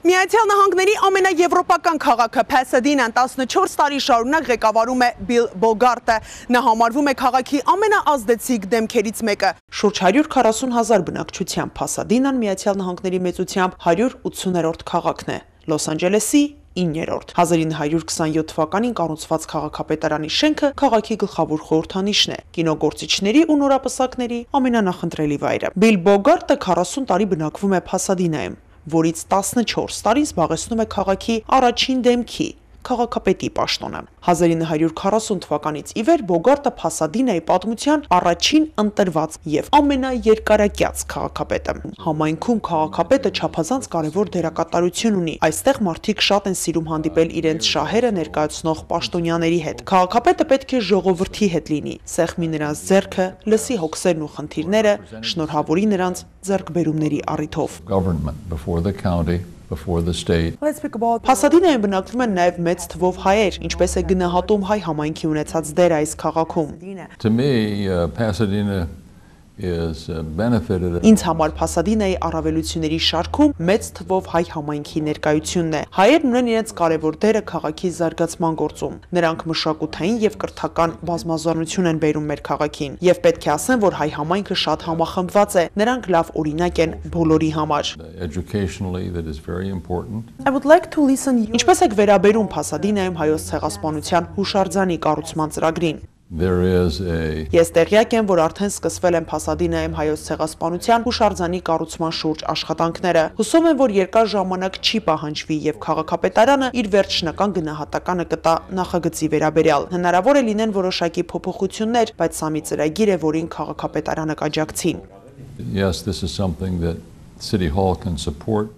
Միացյալ Նահանգների ամենաեվրոպական քաղաքը Փասադինան 14 տարի շարունակ ղեկավարում է Բիլ Բոգարտը։ Նա համարվում է քաղաքի ամենաազդեցիկ դեմքերից մեկը։ Շուրջ 140,000 բնակչությամբ Փասադինան Միացյալ Նահանգների մեծությամբ 180-րդ քաղաքն է, Լոս Անջելեսի 9-րդ։ 1927 թվականին կառուցված քաղաքապետարանի շենքը քաղաքի գլխավոր խորհրդանիշն է, կինոգործիչների ու նորապսակների ամենանախընտրելի վայրը։ Բիլ Բոգարտը 40 տարի բնակվում է Փասադինայում, որից 14 տարին զբաղեցնում է քաղաքի առաջին դեմքի քաղաքապետի պաշտոնը։ 1940 թվականից ի վեր Բոգարտը Փասադինայի պատմության առաջին ընտրված եւ ամենաերկարակյաց քաղաքապետը։ Համայնքում քաղաքապետը չափազանց կարևոր դերակատարություն ունի։ Այստեղ մարդիկ շատ են սիրում հանդիպել իրենց շահերը ներկայացնող պաշտոնյաների հետ։ Քաղաքապետը պետք է ժողովրդի հետ լինի, սեղմի նրանց ձեռքը, լսի հոգսերն ու խնդիրները, շնորհավորի նրանց ձեռքբերումների առիթով։ Փասադինայում բնակվում են նաև մեծ թվով հայեր, ինչպես է գնահատում հայ համայնքի ունեցած դերը այս քաղաքում։ Ինձ համար Փասադինայի առավելությունների շարքում մեծ թվով հայ համայնքի ներկայությունն է։ Հայերն ունեն իրենց կարևոր դերը քաղաքի զարգացման գործում։ Նրանք մշակութային եւ կրթական բազմազանություն են բերում մեր քաղաքին։ Եվ պետք է ասեմ, որ հայ համայնքը շատ համախմբված է։ Նրանք լավ օրինակ են բոլորի համար։ Ինչպես եք վերաբերում Փասադինայում հայոց ցեղասպանության հուշարձանի կառուցման ծրագրին։ Ես տեղյակ եմ, որ արդեն սկսվել են Փասադինայում հայոց ցեղասպանության հուշարձանի կառուցման շուրջ աշխատանքները։ Հուսով եմ, որ երկար ժամանակ չի պահանջվի եւ քաղաքապետարանը իր վերջնական գնահատականը կտա նախագծի վերաբերյալ։ Հնարավոր է լինեն որոշակի փոփոխություններ, բայց սա մի ծրագիր է, որին քաղաքապետարանը կաջակցի։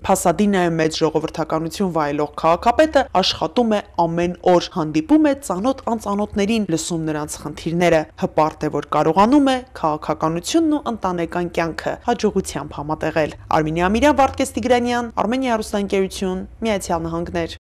Փասադինայում մեծ ժողովրդականություն վայելող քաղաքապետը աշխատում է ամեն օր, հանդիպում է ծանոթ անծանոթներին, լսում նրանց խնդիրները, հպարտ է, որ կարողանում է քաղաքականությունն ու ընտանեկան կյանքը հաջողությամբ համատեղել։ Արմինե Ամիրյան, Վարդգես Տիգրանյան, Armenia հեռուստաընկերություն, Միացյալ Նահանգներ։